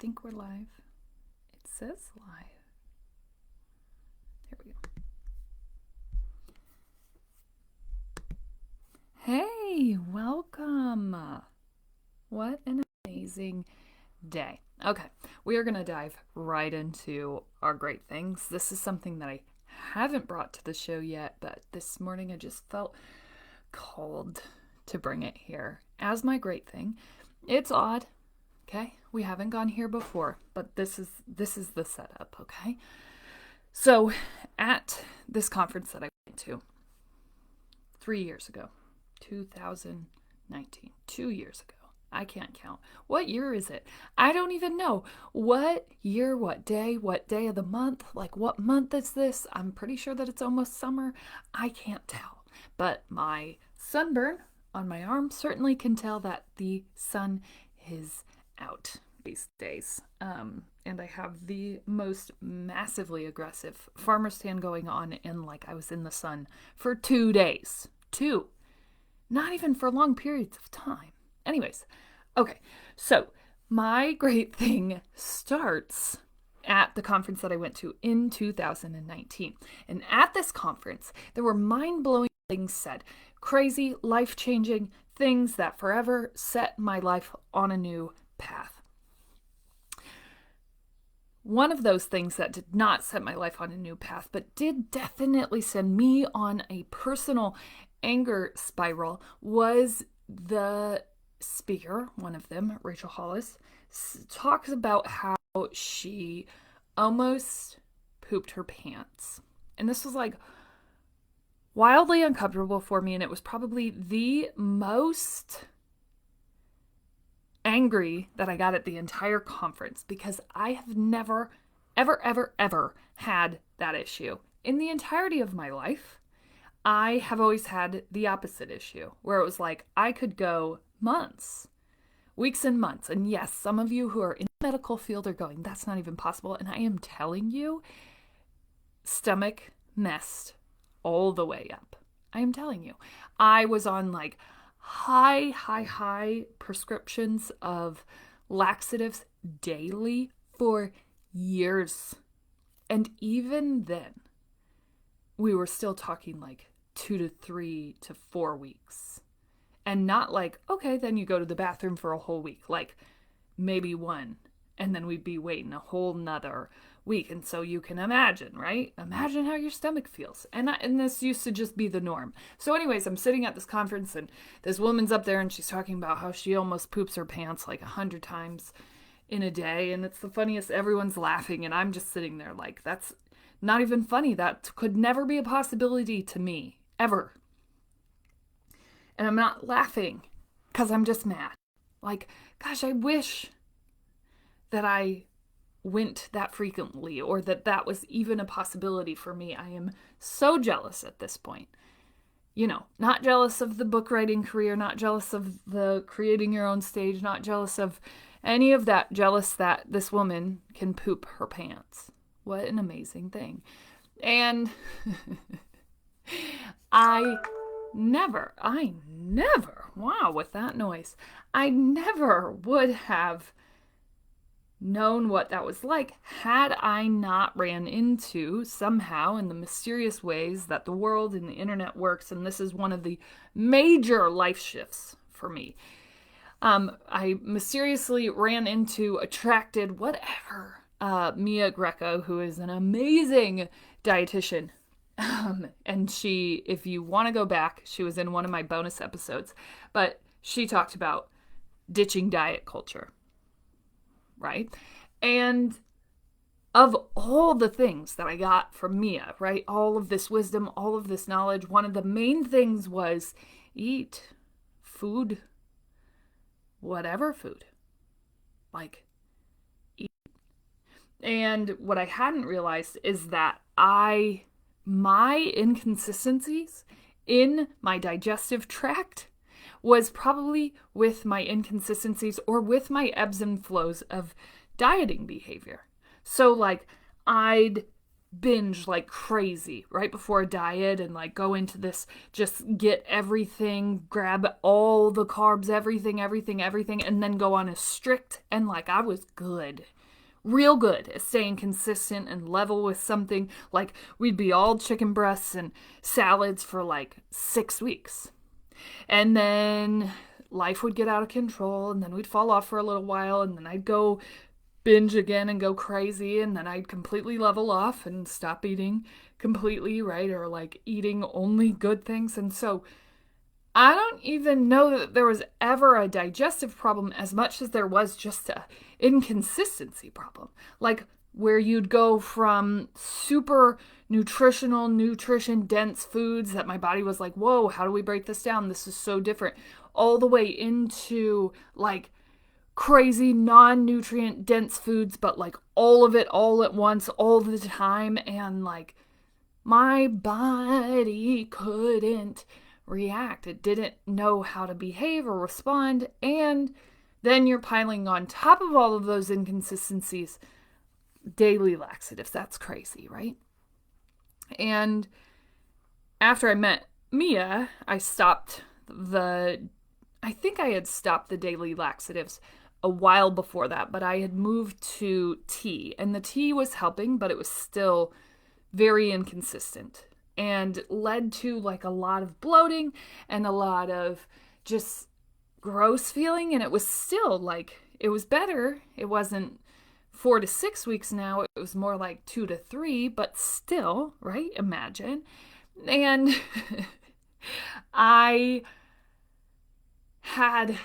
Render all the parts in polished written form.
think we're live. It says live. There we go. Hey, welcome. What an amazing day. Okay, we are going to dive right into our great things. This is something that I haven't brought to the show yet, but this morning I just felt called to bring it here as my great thing. It's odd. Okay, we haven't gone here before, but this is the setup, okay? So, at this conference that I went to 3 years ago, 2019, 2 years ago, I can't count. What year is it? I don't even know. What year, what day of the month? Like, what month is this? I'm pretty sure that it's almost summer. I can't tell. But my sunburn on my arm certainly can tell that the sun is out these days. And I have the most massively aggressive farmer's tan going on, and like I was in the sun for 2 days. Not even for long periods of time. Anyways, okay, so my great thing starts at the conference that I went to in 2019. And at this conference, there were mind-blowing things said, crazy, life-changing things that forever set my life on a new path. One of those things that did not set my life on a new path, but did definitely send me on a personal anger spiral, was the speaker, one of them, Rachel Hollis, talks about how she almost pooped her pants. And this was like wildly uncomfortable for me, and it was probably the most angry that I got at the entire conference, because I have never, ever had that issue. In the entirety of my life, I have always had the opposite issue, where it was like I could go months, weeks and months. And yes, some of you who are in the medical field are going, that's not even possible. And I am telling you, stomach messed all the way up. I am telling you. I was on like high prescriptions of laxatives daily for years. And even then, we were still talking like 2 to 3 to 4 weeks. And not like, okay, then you go to the bathroom for a whole week. Like maybe one. And then we'd be waiting a whole nother week. And so you can imagine, right? Imagine how your stomach feels. And this used to just be the norm. So anyways, I'm sitting at this conference, and this woman's up there, and she's talking about how she almost poops her pants like 100 times in a day. And it's the funniest. Everyone's laughing. And I'm just sitting there like, that's not even funny. That could never be a possibility to me, ever. And I'm not laughing because I'm just mad. Like, gosh, I wish that I went that frequently, or that was even a possibility for me. I am so jealous at this point. You know, not jealous of the book writing career, not jealous of the creating your own stage, not jealous of any of that, jealous that this woman can poop her pants. What an amazing thing. And I never, wow, with that noise, I never would have known what that was like had I not ran into somehow, in the mysterious ways that the world and the internet works. And this is one of the major life shifts for me. I mysteriously ran into, attracted, whatever, Mia Greco, who is an amazing dietitian. And she, if you want to go back, she was in one of my bonus episodes, but she talked about ditching diet culture. Right? And of all the things that I got from Mia, right? All of this wisdom, all of this knowledge, one of the main things was eat food, whatever food. Like, eat. And what I hadn't realized is that my inconsistencies in my digestive tract was probably with my inconsistencies or with my ebbs and flows of dieting behavior. So like I'd binge like crazy right before a diet and like go into this, just get everything, grab all the carbs, everything, and then go on a strict, and like I was good, real good at staying consistent and level with something. Like we'd be all chicken breasts and salads for like 6 weeks. And then life would get out of control, and then we'd fall off for a little while, and then I'd go binge again and go crazy, and then I'd completely level off and stop eating completely, right? Or like eating only good things. And so I don't even know that there was ever a digestive problem as much as there was just a inconsistency problem. Like where you'd go from super nutritional, nutrition dense foods that my body was like, whoa, how do we break this down? This is so different. All the way into like crazy non-nutrient dense foods, but like all of it all at once, all the time. And like my body couldn't react. It didn't know how to behave or respond. And then you're piling on top of all of those inconsistencies daily laxatives. That's crazy, right? And after I met Mia, I think I had stopped the daily laxatives a while before that, but I had moved to tea, and the tea was helping, but it was still very inconsistent and led to like a lot of bloating and a lot of just gross feeling. And it was still like, it was better. It wasn't 4 to 6 weeks now. It was more like 2 to 3, but still, right? Imagine. And I had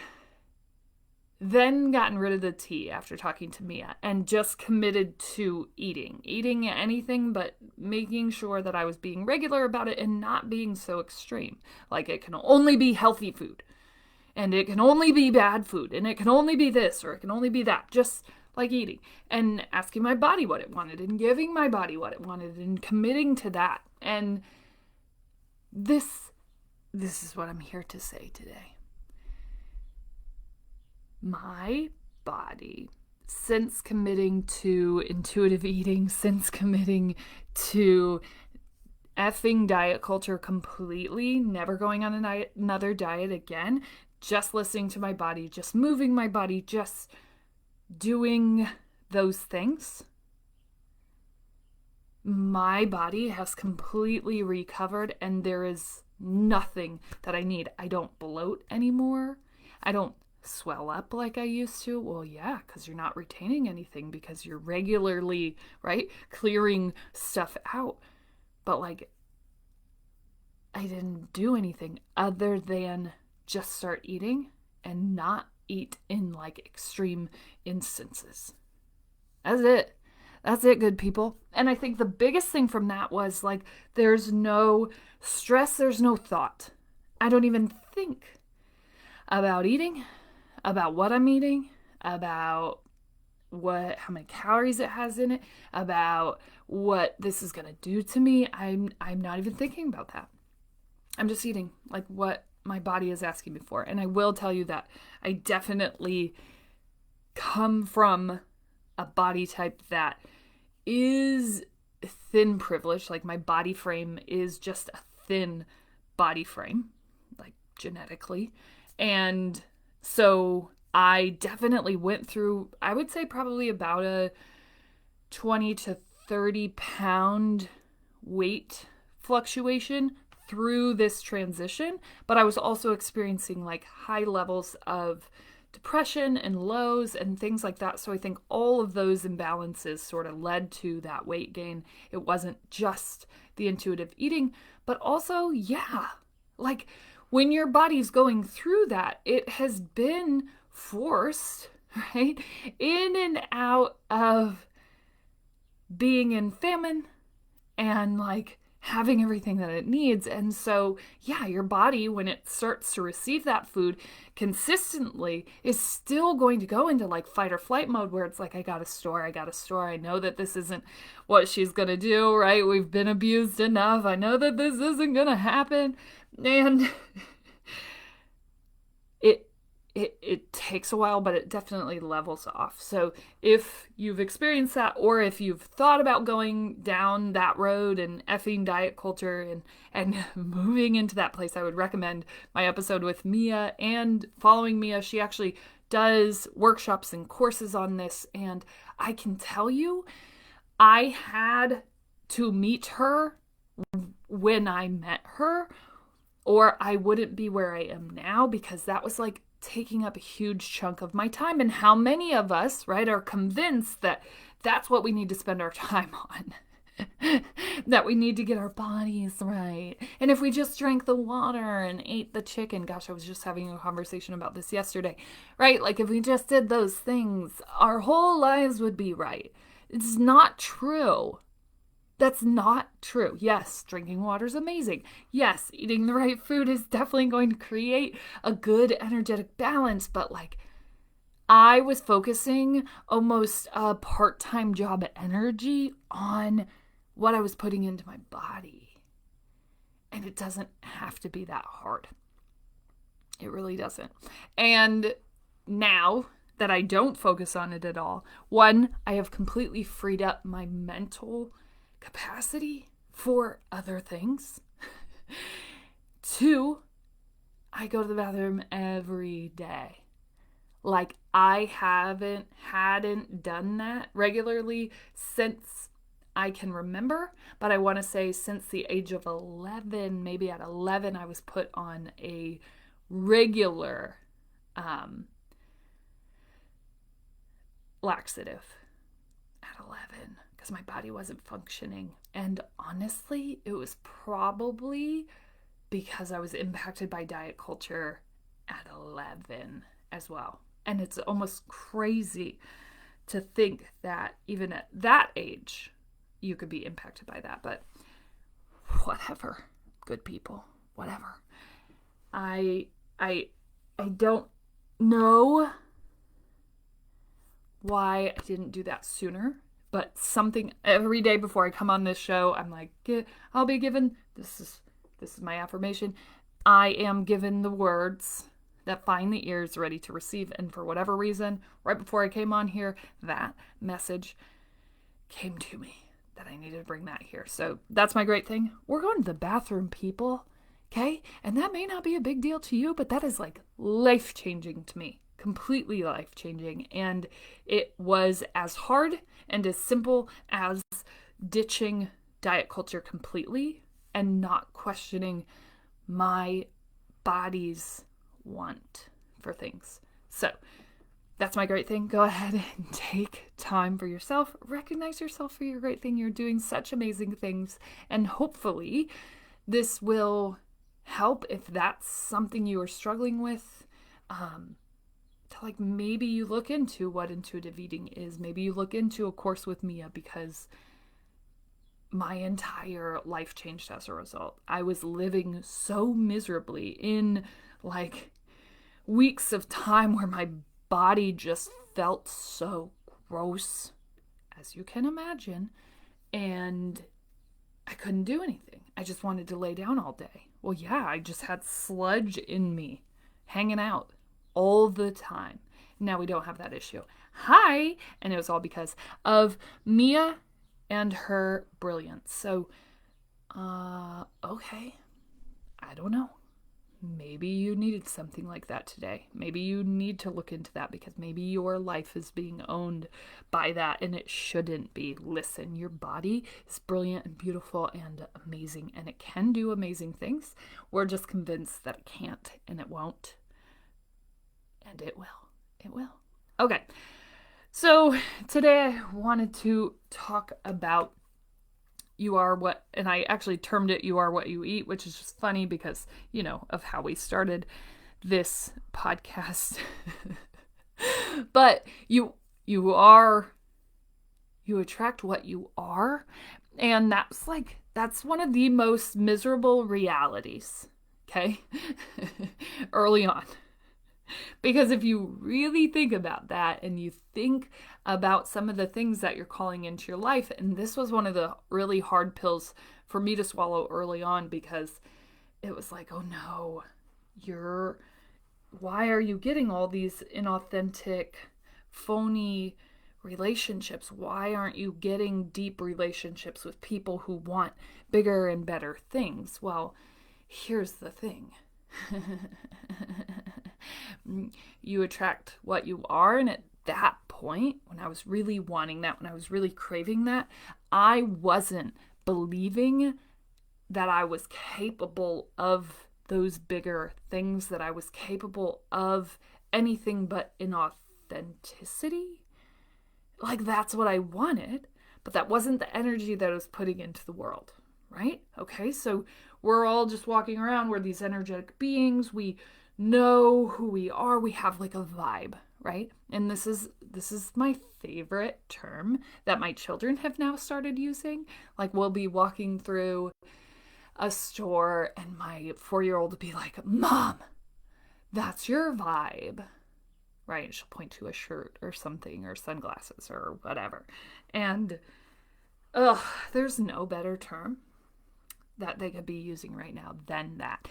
then gotten rid of the tea after talking to Mia and just committed to eating anything, but making sure that I was being regular about it and not being so extreme. Like it can only be healthy food, and it can only be bad food, and it can only be this, or it can only be that. Just like eating and asking my body what it wanted and giving my body what it wanted and committing to that. And this is what I'm here to say today. My body, since committing to intuitive eating, since committing to effing diet culture completely, never going on another diet again, just listening to my body, just moving my body, just doing those things, my body has completely recovered, and there is nothing that I need. I don't bloat anymore. I don't swell up like I used to. Well, yeah, because you're not retaining anything because you're regularly, right, clearing stuff out. But like, I didn't do anything other than just start eating and not eat in like extreme instances. That's it. That's it, good people. And I think the biggest thing from that was like, there's no stress, there's no thought. I don't even think about eating, about what I'm eating, about how many calories it has in it, about what this is going to do to me. I'm not even thinking about that. I'm just eating like what my body is asking me for. And I will tell you that I definitely come from a body type that is thin privileged. Like my body frame is just a thin body frame, like genetically. And so I definitely went through, I would say probably about a 20 to 30 pound weight fluctuation through this transition. But I was also experiencing like high levels of depression and lows and things like that. So I think all of those imbalances sort of led to that weight gain. It wasn't just the intuitive eating, but also, yeah, like when your body's going through that, it has been forced, right, in and out of being in famine and like having everything that it needs. And so, yeah, your body, when it starts to receive that food consistently, is still going to go into like fight or flight mode where it's like, I gotta store. I know that this isn't what she's gonna do, right? We've been abused enough. I know that this isn't gonna happen. And it takes a while, but it definitely levels off. So if you've experienced that, or if you've thought about going down that road and effing diet culture and moving into that place, I would recommend my episode with Mia and following Mia. She actually does workshops and courses on this, and I can tell you, I had to meet her when I met her, or I wouldn't be where I am now, because that was like taking up a huge chunk of my time. And how many of us, right, are convinced that that's what we need to spend our time on? That we need to get our bodies right. And if we just drank the water and ate the chicken, gosh, I was just having a conversation about this yesterday, right? Like if we just did those things, our whole lives would be right. It's not true. That's not true. Yes, drinking water is amazing. Yes, eating the right food is definitely going to create a good energetic balance, but like I was focusing almost a part-time job energy on what I was putting into my body. And it doesn't have to be that hard. It really doesn't. And now that I don't focus on it at all, one, I have completely freed up my mental capacity for other things. Two, I go to the bathroom every day. Like I hadn't done that regularly since I can remember, but I want to say since the age of 11, maybe at 11, I was put on a regular laxative at 11 because my body wasn't functioning. And honestly, it was probably because I was impacted by diet culture at 11 as well. And it's almost crazy to think that even at that age, you could be impacted by that. But whatever, good people, whatever. I don't know why I didn't do that sooner, but something every day before I come on this show, I'm like, I'll be given, this is my affirmation, I am given the words that find the ears ready to receive. And for whatever reason, right before I came on here, that message came to me that I needed to bring that here. So that's my great thing. We're going to the bathroom, people. Okay? And that may not be a big deal to you, but that is like life-changing to me. Completely life-changing. And it was as hard and as simple as ditching diet culture completely and not questioning my body's want for things. So that's my great thing. Go ahead and take time for yourself. Recognize yourself for your great thing. You're doing such amazing things. And hopefully this will help if that's something you are struggling with. To like maybe you look into what intuitive eating is. Maybe you look into a course with Mia, because my entire life changed as a result. I was living so miserably in like weeks of time where my body just felt so gross, as you can imagine, and I couldn't do anything. I just wanted to lay down all day. Well, yeah, I just had sludge in me, hanging out all the time. Now we don't have that issue. Hi! And it was all because of Mia and her brilliance. So, okay. I don't know. Maybe you needed something like that today. Maybe you need to look into that, because maybe your life is being owned by that and it shouldn't be. Listen, your body is brilliant and beautiful and amazing, and it can do amazing things. We're just convinced that it can't, and it won't. And it will. It will. Okay. So today I wanted to talk about you are what, and I actually termed it You Are What You Eat, which is just funny because, you know, of how we started this podcast. But you attract what you are. And that's one of the most miserable realities, okay? Early on. Because if you really think about that and you think about some of the things that you're calling into your life, and this was one of the really hard pills for me to swallow early on, because it was like, oh no, you're why are you getting all these inauthentic, phony relationships? Why aren't you getting deep relationships with people who want bigger and better things? Well, here's the thing. You attract what you are, and at that point, when I was really wanting that, when I was really craving that, I wasn't believing that I was capable of those bigger things, that I was capable of anything but inauthenticity. Like, that's what I wanted, but that wasn't the energy that I was putting into the world, right? Okay, so we're all just walking around, we're these energetic beings, we know who we are, we have like a vibe, right? And this is my favorite term that my children have now started using. Like, we'll be walking through a store and my 4-year-old will be like, Mom, that's your vibe, right? She'll point to a shirt or something or sunglasses or whatever. And there's no better term that they could be using right now than that.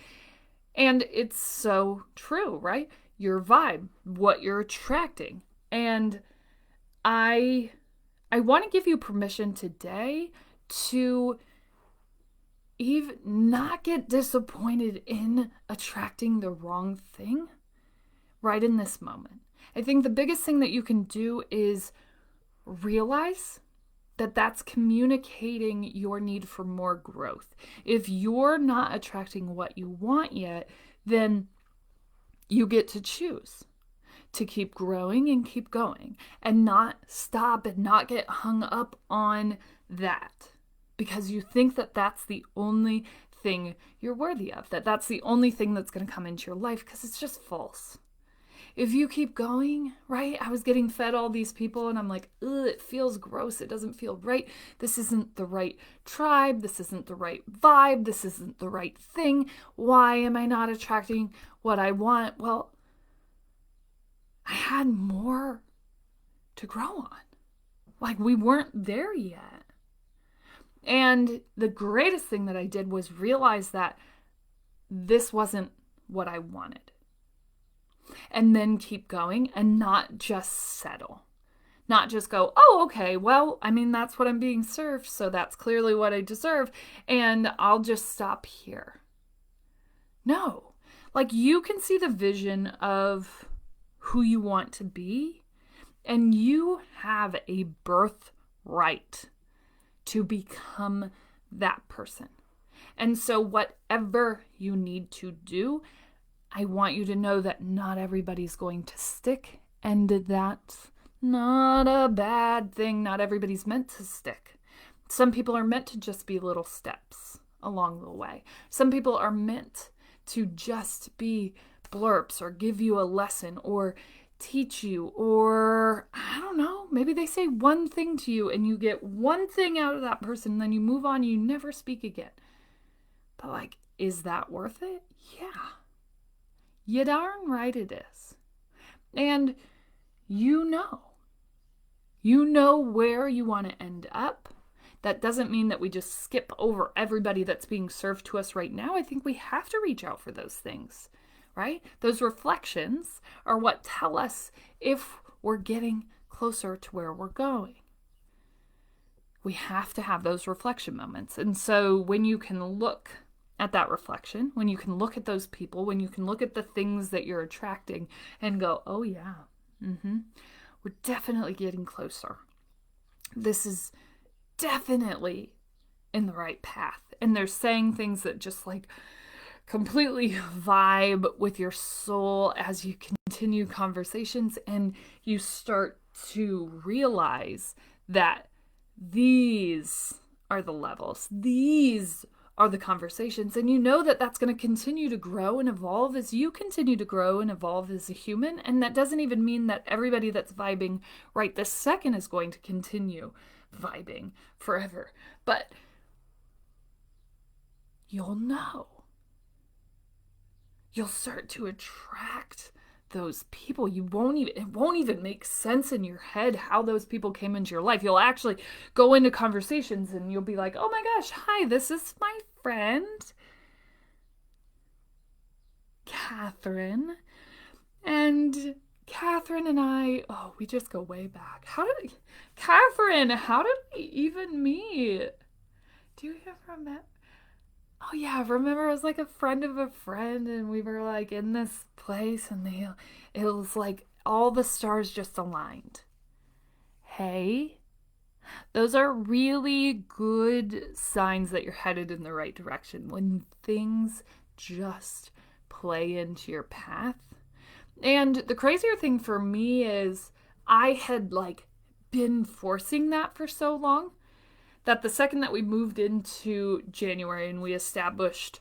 And it's so true, right? Your vibe, what you're attracting. And I want to give you permission today to even not get disappointed in attracting the wrong thing right in this moment. I think the biggest thing that you can do is realize that that's communicating your need for more growth. If you're not attracting what you want yet, then you get to choose to keep growing and keep going and not stop and not get hung up on that because you think that that's the only thing you're worthy of, that that's the only thing that's going to come into your life, because it's just false. If you keep going, right? I was getting fed all these people and I'm like, ugh, it feels gross. It doesn't feel right. This isn't the right tribe. This isn't the right vibe. This isn't the right thing. Why am I not attracting what I want? Well, I had more to grow on. Like, we weren't there yet. And the greatest thing that I did was realize that this wasn't what I wanted. And then keep going and not just settle. Not just go, oh, okay, well, I mean, that's what I'm being served, so that's clearly what I deserve, and I'll just stop here. No. Like, you can see the vision of who you want to be, and you have a birthright to become that person. And so whatever you need to do, I want you to know that not everybody's going to stick, and that's not a bad thing. Not everybody's meant to stick. Some people are meant to just be little steps along the way. Some people are meant to just be blurps or give you a lesson or teach you, or I don't know, maybe they say one thing to you and you get one thing out of that person and then you move on and you never speak again. But like, is that worth it? Yeah. You darn right it is. And you know where you want to end up. That doesn't mean that we just skip over everybody that's being served to us right now. I think we have to reach out for those things, right? Those reflections are what tell us if we're getting closer to where we're going. We have to have those reflection moments. And so when you can look at that reflection, when you can look at those people, when you can look at the things that you're attracting and go, oh yeah, we're definitely getting closer. This is definitely in the right path. And they're saying things that just like completely vibe with your soul as you continue conversations and you start to realize that these are the levels. These are the conversations, and you know that that's going to continue to grow and evolve as you continue to grow and evolve as a human. And that doesn't even mean that everybody that's vibing right this second is going to continue vibing forever, but you'll know. You'll start to attract those people. It won't even make sense in your head how those people came into your life. You'll actually go into conversations and you'll be like, oh my gosh, hi, this is my friend Catherine. And Catherine and I, we just go way back. Catherine, how did we even meet? Do you even remember? Oh yeah, remember it was like a friend of a friend, and we were like in this place, and it was like all the stars just aligned. Hey, those are really good signs that you're headed in the right direction when things just play into your path. And the crazier thing for me is I had like been forcing that for so long that the second that we moved into January and we established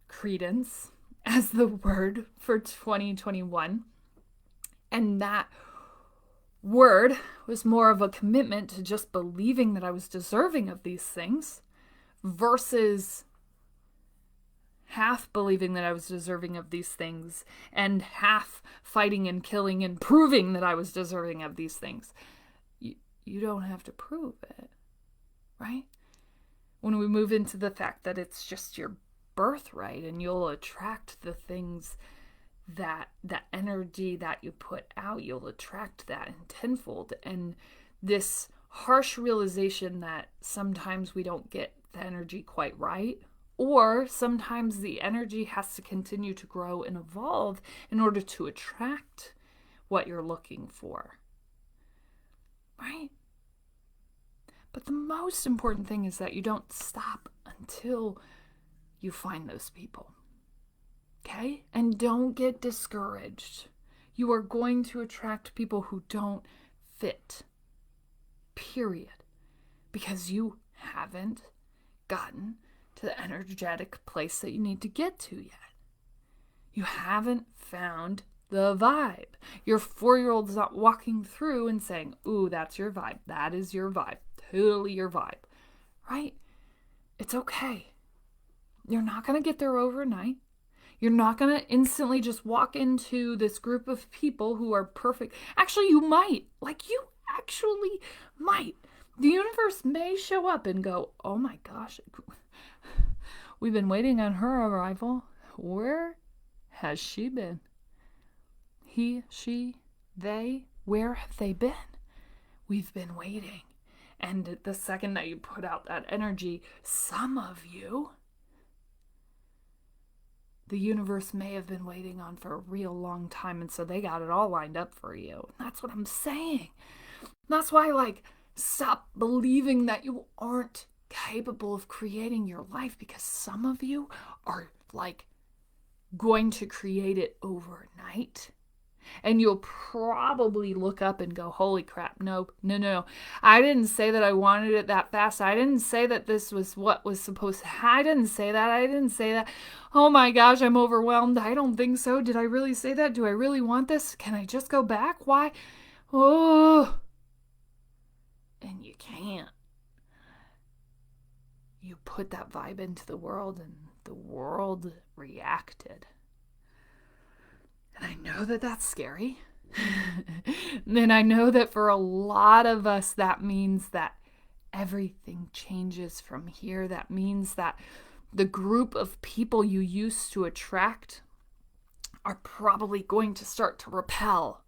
credence as the word for 2021, and that word was more of a commitment to just believing that I was deserving of these things versus half believing that I was deserving of these things and half fighting and killing and proving that I was deserving of these things. You don't have to prove it, right? When we move into the fact that it's just your birthright and you'll attract the things that energy that you put out, you'll attract that in tenfold. And this harsh realization that sometimes we don't get the energy quite right, or sometimes the energy has to continue to grow and evolve in order to attract what you're looking for, right? But the most important thing is that you don't stop until you find those people. Okay? And don't get discouraged. You are going to attract people who don't fit. Period. Because you haven't gotten to the energetic place that you need to get to yet. You haven't found the vibe. Your 4-year-old's not walking through and saying, ooh, that's your vibe. That is your vibe. Totally your vibe. Right? It's okay. You're not going to get there overnight. You're not going to instantly just walk into this group of people who are perfect. Actually, you might. Like, you actually might. The universe may show up and go, oh my gosh, we've been waiting on her arrival. Where has she been? He, she, they, where have they been? We've been waiting. And the second that you put out that energy, some of you, the universe may have been waiting on for a real long time, and so they got it all lined up for you. And that's what I'm saying. That's why, like, stop believing that you aren't capable of creating your life, because some of you are, like, going to create it overnight. And you'll probably look up and go, holy crap, no. I didn't say that I wanted it that fast. I didn't say that this was what was supposed to happen. I didn't say that. Oh my gosh, I'm overwhelmed. I don't think so. Did I really say that? Do I really want this? Can I just go back? Why? Oh. And you can't. You put that vibe into the world and the world reacted. And I know that that's scary. And I know that for a lot of us, that means that everything changes from here. That means that the group of people you used to attract are probably going to start to repel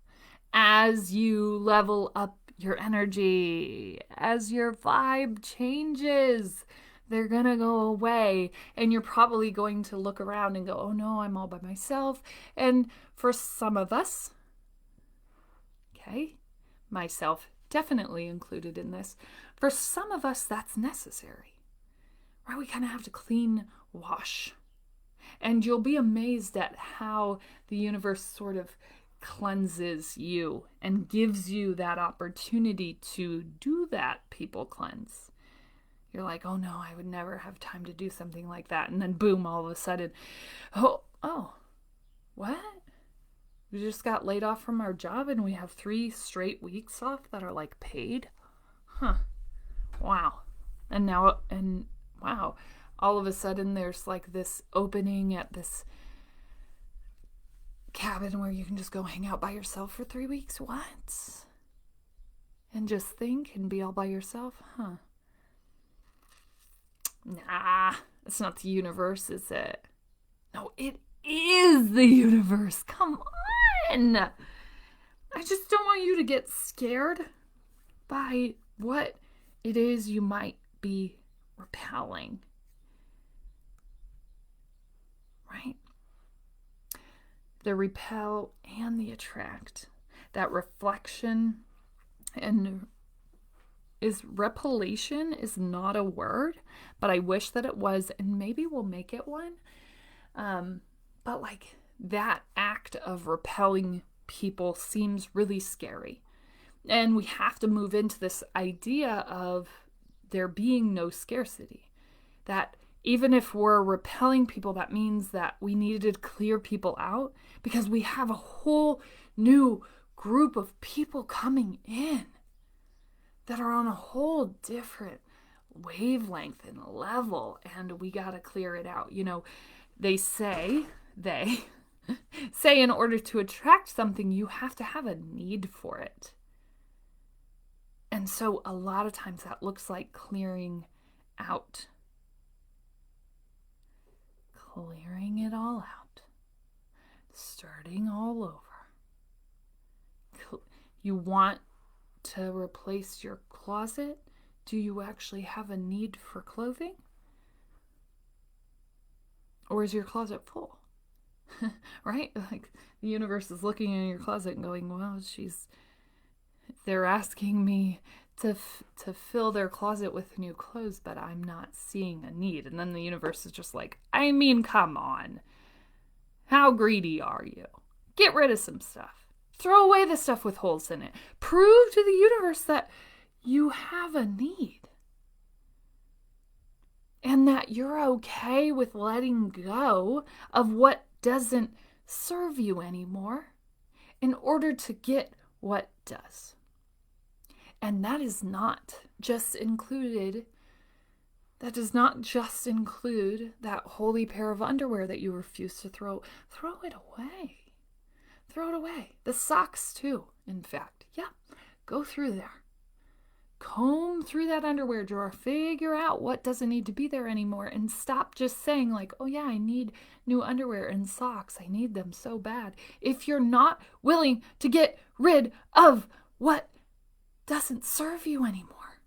as you level up your energy, as your vibe changes. They're going to go away, and you're probably going to look around and go, oh no, I'm all by myself. And for some of us, okay, myself definitely included in this, for some of us that's necessary, right? We kind of have to clean wash. And you'll be amazed at how the universe sort of cleanses you and gives you that opportunity to do that people cleanse. You're like, oh no, I would never have time to do something like that. And then boom, all of a sudden, oh, what? We just got laid off from our job and we have 3 straight weeks off that are like paid? Huh. Wow. And wow, all of a sudden there's like this opening at this cabin where you can just go hang out by yourself for 3 weeks. What? And just think and be all by yourself? Huh. Nah, it's not the universe, is it? No, it is the universe. Come fun. I just don't want you to get scared by what it is you might be repelling. Right? The repel and the attract. That reflection and repellation is not a word, but I wish that it was, and maybe we'll make it one. But like that act of repelling people seems really scary. And we have to move into this idea of there being no scarcity. That even if we're repelling people, that means that we needed to clear people out because we have a whole new group of people coming in that are on a whole different wavelength and level, and we got to clear it out. You know, they say in order to attract something, you have to have a need for it. And so a lot of times that looks like clearing out. Clearing it all out. Starting all over. You want to replace your closet? Do you actually have a need for clothing? Or is your closet full? Right? Like the universe is looking in your closet and going, well, they're asking me to fill their closet with new clothes, but I'm not seeing a need. And then the universe is just like, I mean, come on. How greedy are you? Get rid of some stuff. Throw away the stuff with holes in it. Prove to the universe that you have a need. And that you're okay with letting go of what doesn't serve you anymore in order to get what does. And that is not just included, that does not just include that holy pair of underwear that you refuse to throw. Throw it away. Throw it away. The socks too, in fact. Yeah, go through there. Comb through that underwear drawer, figure out what doesn't need to be there anymore, and stop just saying like, oh yeah, I need new underwear and socks. I need them so bad. If you're not willing to get rid of what doesn't serve you anymore.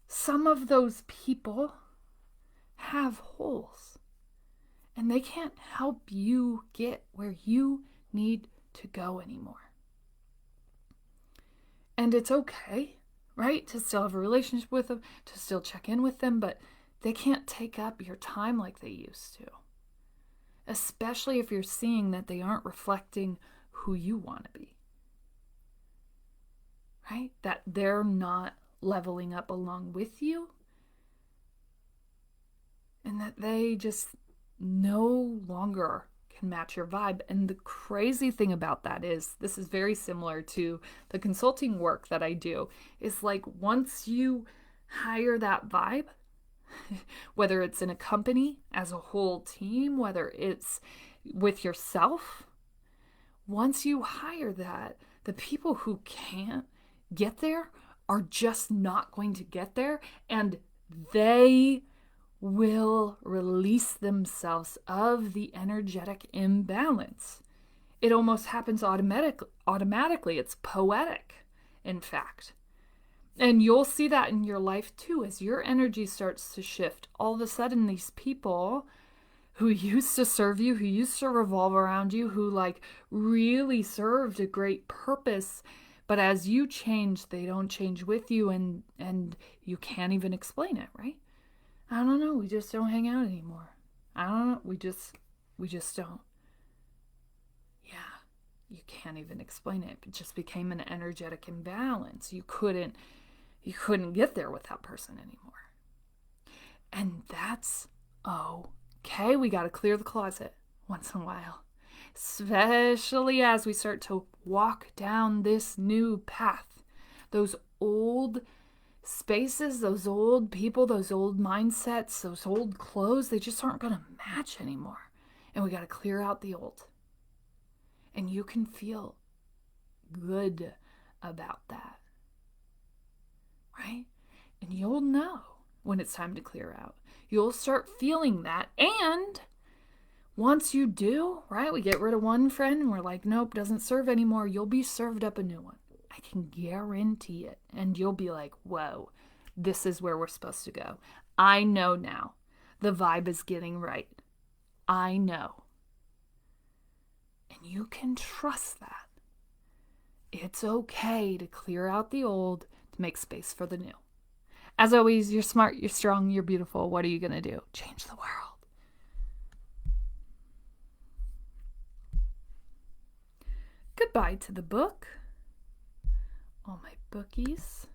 Some of those people have holes, and they can't help you get where you need to go anymore. And it's okay, right, to still have a relationship with them, to still check in with them, but they can't take up your time like they used to. Especially if you're seeing that they aren't reflecting who you want to be. Right? That they're not leveling up along with you. And that they just no longer can match your vibe. And the crazy thing about that is, this is very similar to the consulting work that I do, is like once you hire that vibe, whether it's in a company as a whole team, whether it's with yourself, once you hire that, the people who can't get there are just not going to get there, and they will release themselves of the energetic imbalance. It almost happens automatically. It's poetic, in fact. And you'll see that in your life too. As your energy starts to shift, all of a sudden these people who used to serve you, who used to revolve around you, who like really served a great purpose, but as you change, they don't change with you, and you can't even explain it, right? I don't know, we just don't hang out anymore. I don't know, we just don't. Yeah, you can't even explain it. It just became an energetic imbalance. You couldn't get there with that person anymore. And that's okay. We got to clear the closet once in a while. Especially as we start to walk down this new path. Those old spaces, those old people, those old mindsets, those old clothes, they just aren't going to match anymore. And we got to clear out the old. And you can feel good about that. Right? And you'll know when it's time to clear out. You'll start feeling that. And once you do, right, we get rid of one friend and we're like, nope, doesn't serve anymore. You'll be served up a new one. I can guarantee it. And you'll be like, whoa, this is where we're supposed to go. I know now. The vibe is getting right. I know. And you can trust that. It's okay to clear out the old to make space for the new. As always, you're smart, you're strong, you're beautiful. What are you going to do? Change the world. Goodbye to the book. All my bookies.